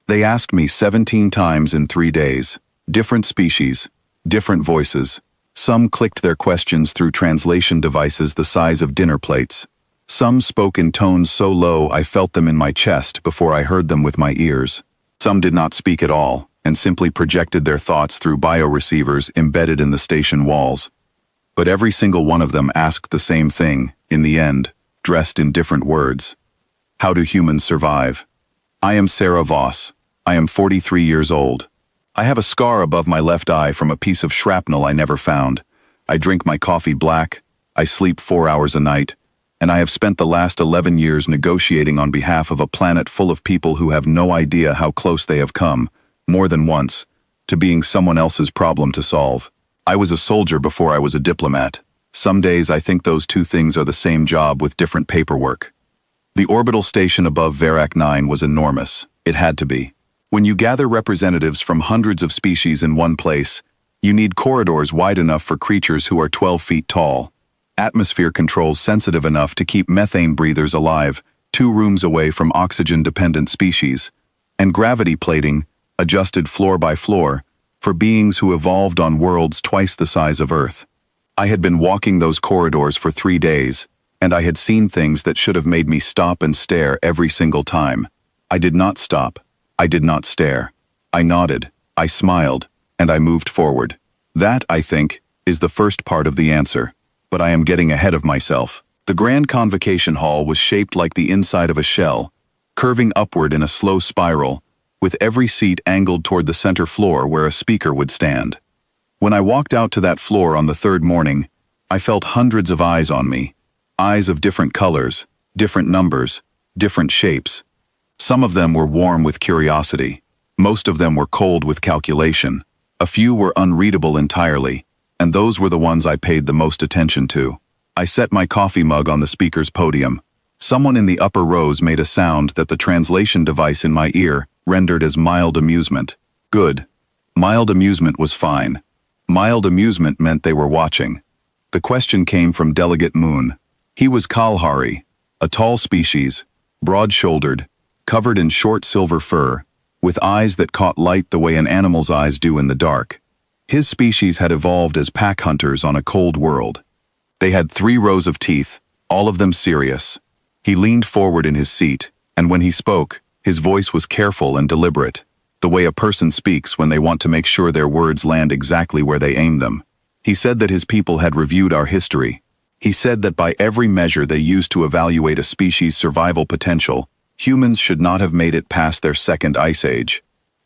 They asked me 17 times in 3 days. Different species, different voices. Some clicked their questions through translation devices the size of dinner plates. Some spoke in tones so low I felt them in my chest before I heard them with my ears. Some did not speak at all, and simply projected their thoughts through bioreceivers embedded in the station walls. But every single one of them asked the same thing, in the end, dressed in different words. How do humans survive? I am Sarah Voss. I am 43 years old. I have a scar above my left eye from a piece of shrapnel I never found. I drink my coffee black. I sleep 4 hours a night. And I have spent the last 11 years negotiating on behalf of a planet full of people who have no idea how close they have come, more than once, to being someone else's problem to solve. I was a soldier before I was a diplomat. Some days I think those two things are the same job with different paperwork. The orbital station above Verac 9 was enormous. It had to be. When you gather representatives from hundreds of species in one place, you need corridors wide enough for creatures who are 12 feet tall, atmosphere controls sensitive enough to keep methane breathers alive, 2 rooms away from oxygen-dependent species, and gravity plating, adjusted floor by floor, for beings who evolved on worlds twice the size of Earth. I had been walking those corridors for 3 days, and I had seen things that should have made me stop and stare every single time. I did not stop. I did not stare. I nodded, I smiled, and I moved forward. That, I think, is the first part of the answer. But I am getting ahead of myself. The Grand Convocation Hall was shaped like the inside of a shell, curving upward in a slow spiral, with every seat angled toward the center floor where a speaker would stand. When I walked out to that floor on the 3rd morning, I felt hundreds of eyes on me. Eyes of different colors, different numbers, different shapes. Some of them were warm with curiosity. Most of them were cold with calculation. A few were unreadable entirely, and those were the ones I paid the most attention to. I set my coffee mug on the speaker's podium. Someone in the upper rows made a sound that the translation device in my ear rendered as mild amusement. Good. Mild amusement was fine. Mild amusement meant they were watching. The question came from Delegate Moon. He was Kalahari, a tall species, broad-shouldered, covered in short silver fur, with eyes that caught light the way an animal's eyes do in the dark. His species had evolved as pack hunters on a cold world. They had 3 rows of teeth, all of them serious. He leaned forward in his seat, and when he spoke, his voice was careful and deliberate, the way a person speaks when they want to make sure their words land exactly where they aim them. He said that his people had reviewed our history. He said that by every measure they used to evaluate a species' survival potential, humans should not have made it past their 2nd ice age.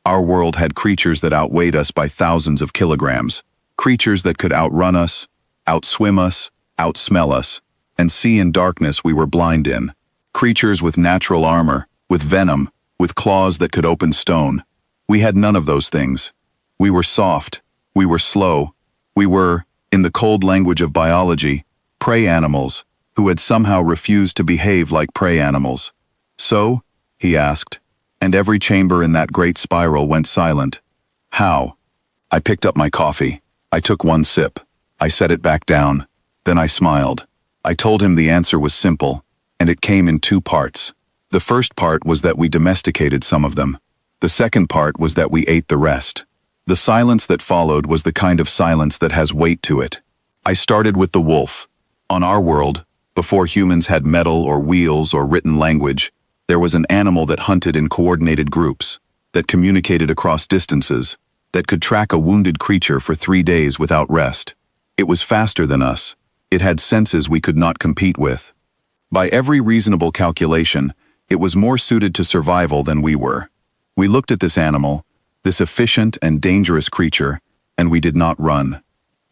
Our world had creatures that outweighed us by thousands of kilograms, creatures that could outrun us, outswim us, outsmell us, and see in darkness we were blind in. Creatures with natural armor, with venom, with claws that could open stone. We had none of those things. We were soft, we were slow, we were, in the cold language of biology, prey animals, who had somehow refused to behave like prey animals. So? He asked, and every chamber in that great spiral went silent. How? I picked up my coffee. I took one sip. I set it back down. Then I smiled. I told him the answer was simple, and it came in 2 parts. The first part was that we domesticated some of them. The second part was that we ate the rest. The silence that followed was the kind of silence that has weight to it. I started with the wolf. On our world, before humans had metal or wheels or written language, there was an animal that hunted in coordinated groups, that communicated across distances, that could track a wounded creature for 3 days without rest. It was faster than us. It had senses we could not compete with. By every reasonable calculation, it was more suited to survival than we were. We looked at this animal, this efficient and dangerous creature, and we did not run.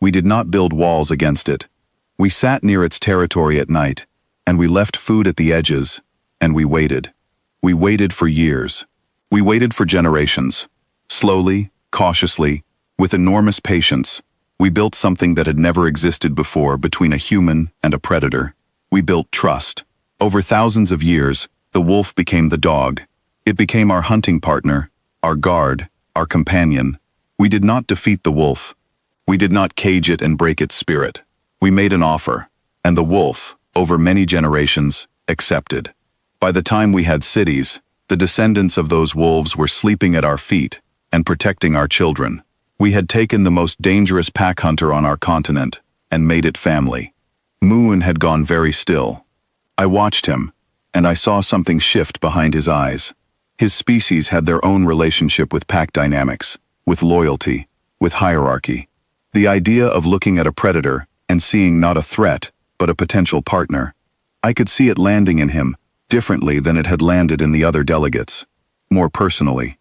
We did not build walls against it. We sat near its territory at night, and we left food at the edges, and we waited. We waited for years. We waited for generations. Slowly, cautiously, with enormous patience, we built something that had never existed before between a human and a predator. We built trust. Over thousands of years, the wolf became the dog. It became our hunting partner, our guard, our companion. We did not defeat the wolf. We did not cage it and break its spirit. We made an offer, and the wolf, over many generations, accepted. By the time we had cities, The descendants of those wolves were sleeping at our feet and protecting our children. We had taken the most dangerous pack hunter on our continent and made it family. Moon had gone very still. I watched him, and I saw something shift behind his eyes. His species had their own relationship with pack dynamics, with loyalty, with hierarchy. The idea of looking at a predator and seeing not a threat, but a potential partner. I could see it landing in him, differently than it had landed in the other delegates. More personally.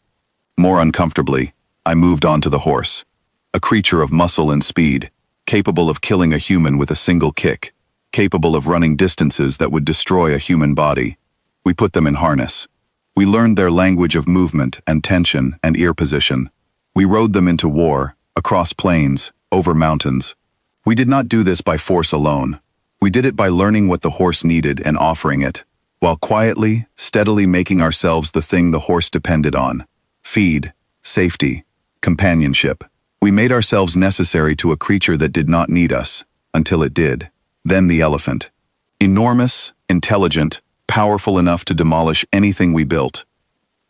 More uncomfortably, I moved on to the horse. A creature of muscle and speed, capable of killing a human with a single kick, capable of running distances that would destroy a human body. We put them in harness. We learned their language of movement and tension and ear position. We rode them into war, across plains, over mountains. We did not do this by force alone. We did it by learning what the horse needed and offering it, while quietly, steadily making ourselves the thing the horse depended on. Feed, safety, companionship. We made ourselves necessary to a creature that did not need us, until it did. Then the elephant. Enormous, intelligent, powerful enough to demolish anything we built.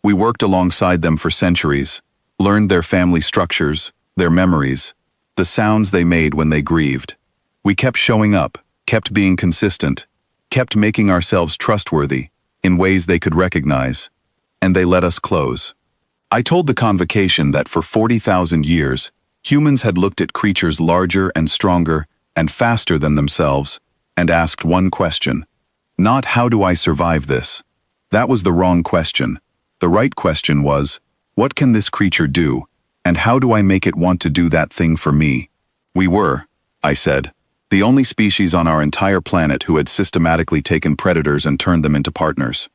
We worked alongside them for centuries, learned their family structures, their memories, the sounds they made when they grieved. We kept showing up, kept being consistent, kept making ourselves trustworthy, in ways they could recognize, and they let us close. I told the convocation that for 40,000 years, humans had looked at creatures larger and stronger and faster than themselves, and asked one question. Not how do I survive this? That was the wrong question. The right question was, what can this creature do, and how do I make it want to do that thing for me? We were, I said, the only species on our entire planet who had systematically taken predators and turned them into partners.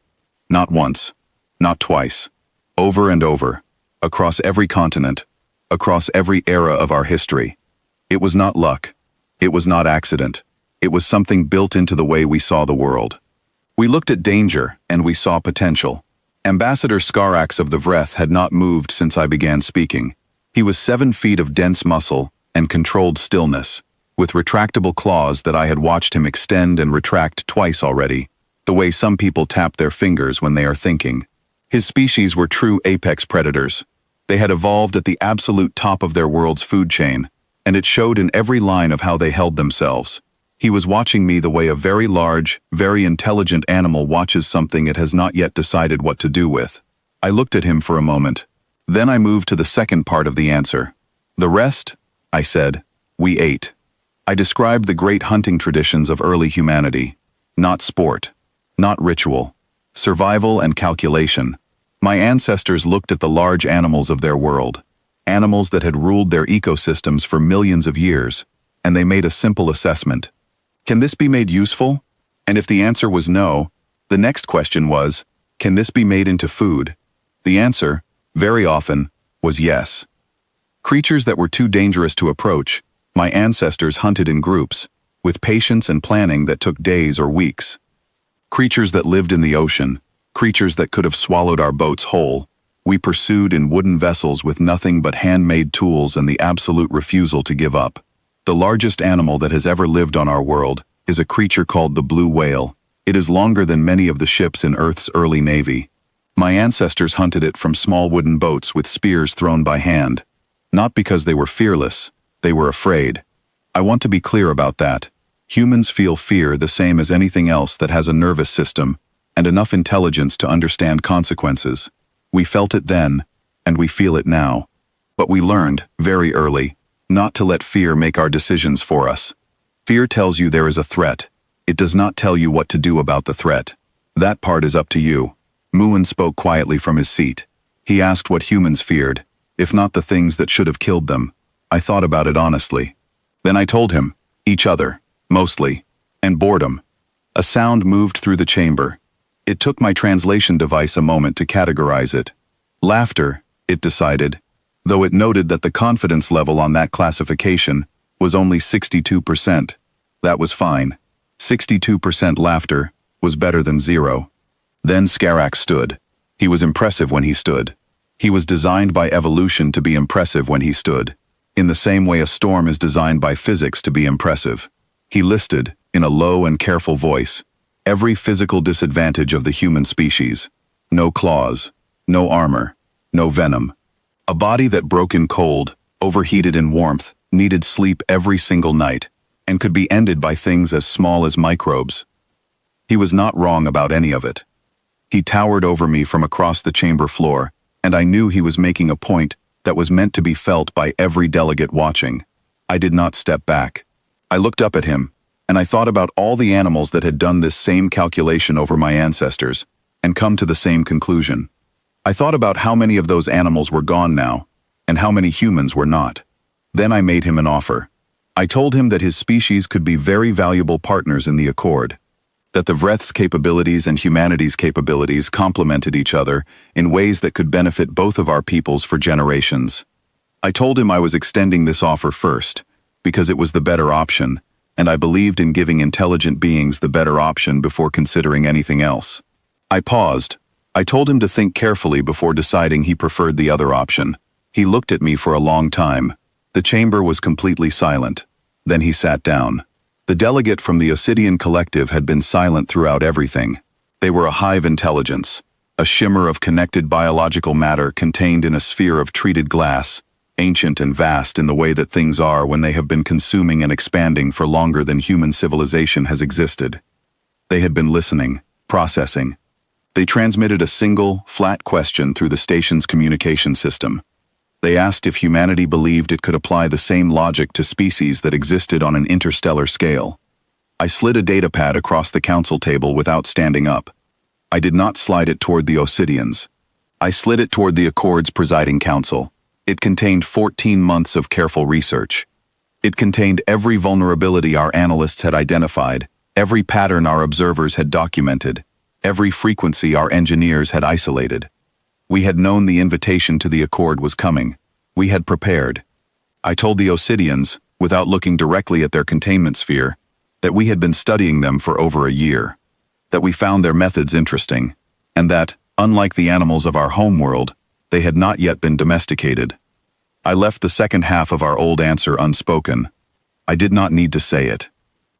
Not once, not twice, over and over, across every continent, across every era of our history. It was not luck. It was not accident. It was something built into the way we saw the world. We looked at danger, and we saw potential. Ambassador Skarax of the Vreth had not moved since I began speaking. He was 7 feet of dense muscle and controlled stillness, with retractable claws that I had watched him extend and retract twice already, the way some people tap their fingers when they are thinking. His species were true apex predators. They had evolved at the absolute top of their world's food chain, and it showed in every line of how they held themselves. He was watching me the way a very large, very intelligent animal watches something it has not yet decided what to do with. I looked at him for a moment. Then I moved to the second part of the answer. The rest, I said, we ate. I described the great hunting traditions of early humanity. Not sport, not ritual. Survival and calculation. My ancestors looked at the large animals of their world, animals that had ruled their ecosystems for millions of years, and they made a simple assessment. Can this be made useful? And if the answer was no, the next question was, can this be made into food? The answer, very often, was yes. Creatures that were too dangerous to approach, my ancestors hunted in groups, with patience and planning that took days or weeks. Creatures that lived in the ocean, creatures that could have swallowed our boats whole, we pursued in wooden vessels with nothing but handmade tools and the absolute refusal to give up. The largest animal that has ever lived on our world is a creature called the blue whale. It is longer than many of the ships in Earth's early navy. My ancestors hunted it from small wooden boats with spears thrown by hand. Not because they were fearless, they were afraid. I want to be clear about that. Humans feel fear the same as anything else that has a nervous system and enough intelligence to understand consequences. We felt it then, and we feel it now. But we learned, very early, not to let fear make our decisions for us. Fear tells you there is a threat. It does not tell you what to do about the threat. That part is up to you. Muin spoke quietly from his seat. He asked what humans feared, if not the things that should have killed them. I thought about it honestly. Then I told him, each other, mostly, and boredom. A sound moved through the chamber. It took my translation device a moment to categorize it. Laughter, it decided, though it noted that the confidence level on that classification was only 62%. That was fine. 62% laughter was better than 0. Then Skarax stood. He was impressive when he stood. He was designed by evolution to be impressive when he stood, in the same way a storm is designed by physics to be impressive. He listed, in a low and careful voice, every physical disadvantage of the human species. No claws, no armor, no venom. A body that broke in cold, overheated in warmth, needed sleep every single night, and could be ended by things as small as microbes. He was not wrong about any of it. He towered over me from across the chamber floor, and I knew he was making a point that was meant to be felt by every delegate watching. I did not step back. I looked up at him, and I thought about all the animals that had done this same calculation over my ancestors, and come to the same conclusion. I thought about how many of those animals were gone now, and how many humans were not. Then I made him an offer. I told him that his species could be very valuable partners in the Accord, that the Vreth's capabilities and humanity's capabilities complemented each other in ways that could benefit both of our peoples for generations. I told him I was extending this offer first, because it was the better option, and I believed in giving intelligent beings the better option before considering anything else. I paused. I told him to think carefully before deciding he preferred the other option. He looked at me for a long time. The chamber was completely silent. Then he sat down. The delegate from the Obsidian Collective had been silent throughout everything. They were a hive intelligence, a shimmer of connected biological matter contained in a sphere of treated glass, ancient and vast in the way that things are when they have been consuming and expanding for longer than human civilization has existed. They had been listening, processing. They transmitted a single, flat question through the station's communication system. They asked if humanity believed it could apply the same logic to species that existed on an interstellar scale. I slid a datapad across the council table without standing up. I did not slide it toward the Obsidians. I slid it toward the Accord's presiding council. It contained 14 months of careful research. It contained every vulnerability our analysts had identified, every pattern our observers had documented, every frequency our engineers had isolated. We had known the invitation to the Accord was coming. We had prepared. I told the Obsidians, without looking directly at their containment sphere, that we had been studying them for over a year, that we found their methods interesting, and that, unlike the animals of our homeworld, they had not yet been domesticated. I left the second half of our old answer unspoken. I did not need to say it.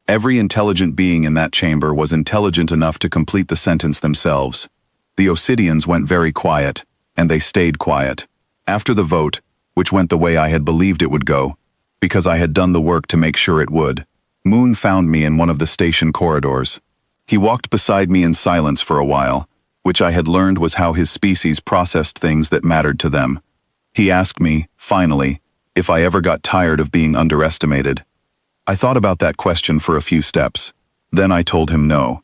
Every intelligent being in that chamber was intelligent enough to complete the sentence themselves. The Obsidians went very quiet, and they stayed quiet. After the vote, which went the way I had believed it would go, because I had done the work to make sure it would, Moon found me in one of the station corridors. He walked beside me in silence for a while, which I had learned was how his species processed things that mattered to them. He asked me, finally, if I ever got tired of being underestimated. I thought about that question for a few steps. Then I told him no.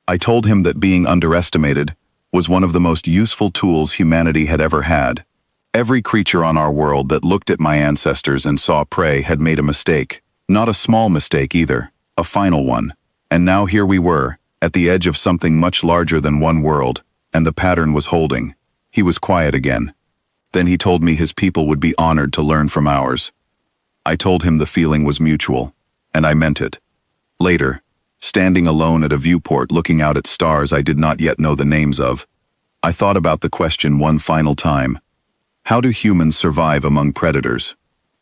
I told him that being underestimated was one of the most useful tools humanity had ever had. Every creature on our world that looked at my ancestors and saw prey had made a mistake. Not a small mistake either, a final one. And now here we were, at the edge of something much larger than one world, and the pattern was holding. He was quiet again. Then he told me his people would be honored to learn from ours. I told him the feeling was mutual. And I meant it. Later, standing alone at a viewport looking out at stars I did not yet know the names of, I thought about the question one final time. How do humans survive among predators?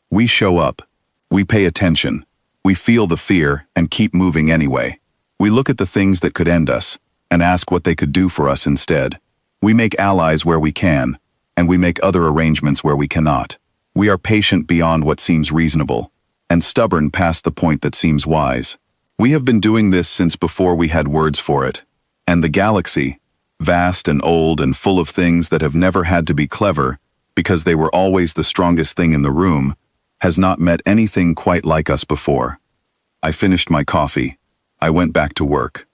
We show up. We pay attention. We feel the fear and keep moving anyway. We look at the things that could end us and ask what they could do for us instead. We make allies where we can, and we make other arrangements where we cannot. We are patient beyond what seems reasonable, and stubborn past the point that seems wise. We have been doing this since before we had words for it. And the galaxy, vast and old and full of things that have never had to be clever, because they were always the strongest thing in the room, has not met anything quite like us before. I finished my coffee. I went back to work.